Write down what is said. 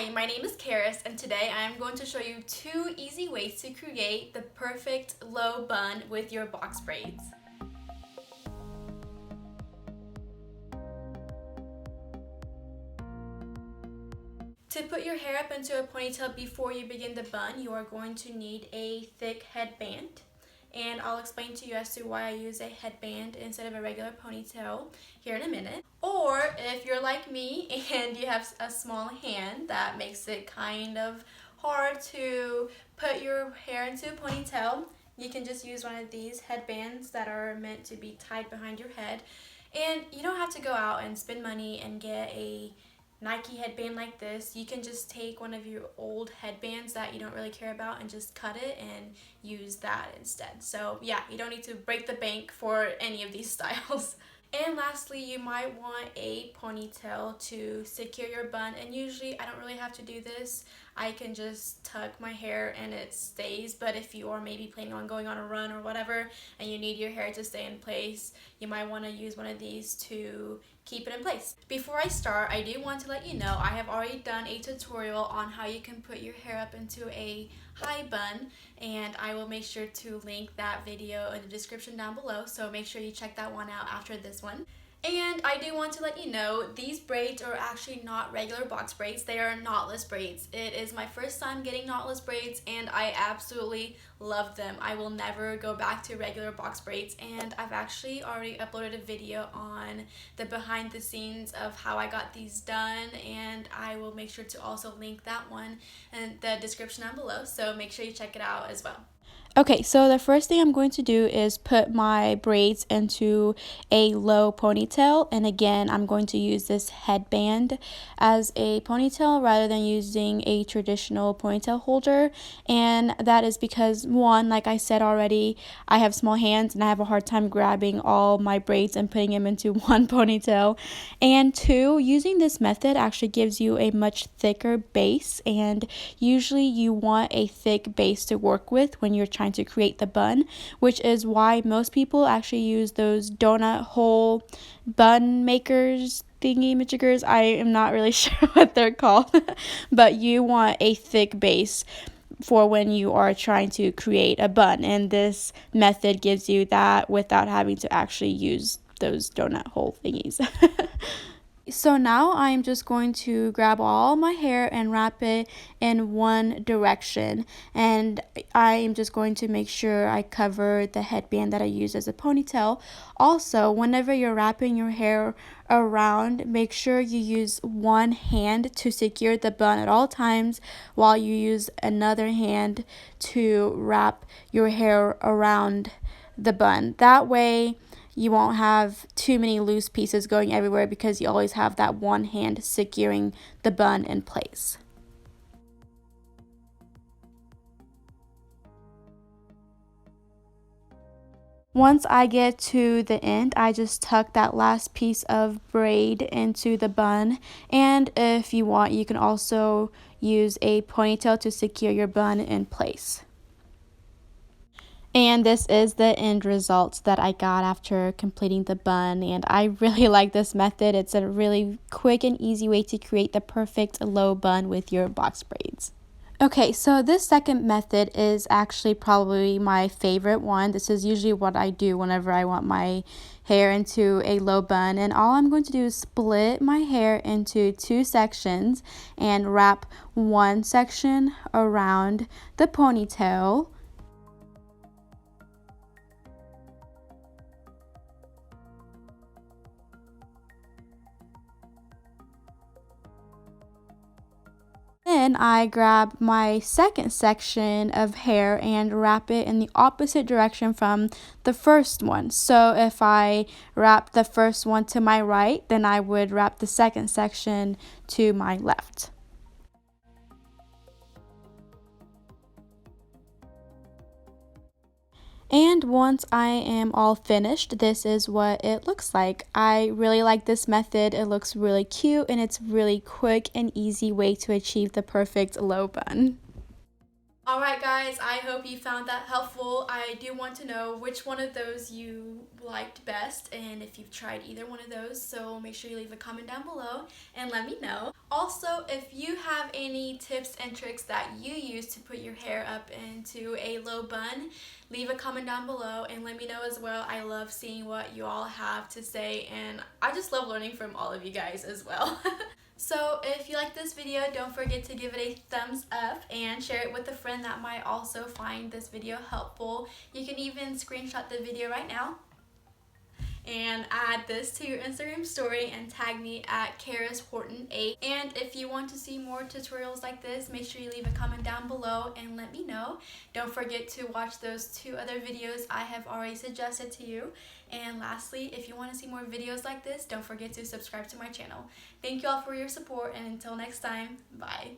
Hi, my name is Karis, and today I am going to show you 2 easy ways to create the perfect low bun with your box braids. To put your hair up into a ponytail before you begin the bun, you are going to need a thick headband. And I'll explain to you as to why I use a headband instead of a regular ponytail here in a minute. Or if you're like me and you have a small hand, that makes it kind of hard to put your hair into a ponytail, you can just use one of these headbands that are meant to be tied behind your head. And you don't have to go out and spend money and get a Nike headband like this. You can just take one of your old headbands that you don't really care about and just cut it and use that instead. So yeah, you don't need to break the bank for any of these styles. And lastly, you might want a ponytail to secure your bun, and usually I don't really have to do this. I can just tuck my hair and it stays, but if you are maybe planning on going on a run or whatever and you need your hair to stay in place, you might want to use one of these to keep it in place. Before I start, I do want to let you know I have already done a tutorial on how you can put your hair up into a high bun, and I will make sure to link that video in the description down below, so make sure you check that one out after this one. And I do want to let you know, these braids are actually not regular box braids, they are knotless braids. It is my first time getting knotless braids and I absolutely love them. I will never go back to regular box braids, and I've actually already uploaded a video on the behind the scenes of how I got these done, and I will make sure to also link that one in the description down below, so make sure you check it out as well. Okay, so the first thing I'm going to do is put my braids into a low ponytail, and again I'm going to use this headband as a ponytail rather than using a traditional ponytail holder. And that is because, one, like I said already, I have small hands and I have a hard time grabbing all my braids and putting them into one ponytail, and two, using this method actually gives you a much thicker base, and usually you want a thick base to work with when you're trying to create the bun, which is why most people actually use those donut hole bun makers thingy majigers. I am not really sure what they're called, but you want a thick base for when you are trying to create a bun, and this method gives you that without having to actually use those donut hole thingies. So now I'm just going to grab all my hair and wrap it in one direction, and I am just going to make sure I cover the headband that I use as a ponytail. Also, whenever you're wrapping your hair around, make sure you use one hand to secure the bun at all times while you use another hand to wrap your hair around the bun. That way you won't have too many loose pieces going everywhere because you always have that one hand securing the bun in place. Once I get to the end, I just tuck that last piece of braid into the bun, and if you want, you can also use a ponytail to secure your bun in place. And this is the end result that I got after completing the bun, and I really like this method. It's a really quick and easy way to create the perfect low bun with your box braids. Okay, so this second method is actually probably my favorite one. This is usually what I do whenever I want my hair into a low bun, and all I'm going to do is split my hair into 2 sections and wrap one section around the ponytail. Then I grab my second section of hair and wrap it in the opposite direction from the first one. So if I wrap the first one to my right, then I would wrap the second section to my left. And once I am all finished, this is what it looks like. I really like this method. It looks really cute, and it's really quick and easy way to achieve the perfect low bun. Alright guys, I hope you found that helpful. I do want to know which one of those you liked best and if you've tried either one of those, so make sure you leave a comment down below and let me know. Also, if you have any tips and tricks that you use to put your hair up into a low bun, leave a comment down below and let me know as well. I love seeing what you all have to say and I just love learning from all of you guys as well. So if you like this video, don't forget to give it a thumbs up and share it with a friend that might also find this video helpful. You can even screenshot the video right now and add this to your Instagram story and tag me at KarisHorton8. And if you want to see more tutorials like this, make sure you leave a comment down below and let me know. Don't forget to watch those 2 other videos I have already suggested to you. And lastly, if you want to see more videos like this, don't forget to subscribe to my channel. Thank you all for your support, and until next time, bye.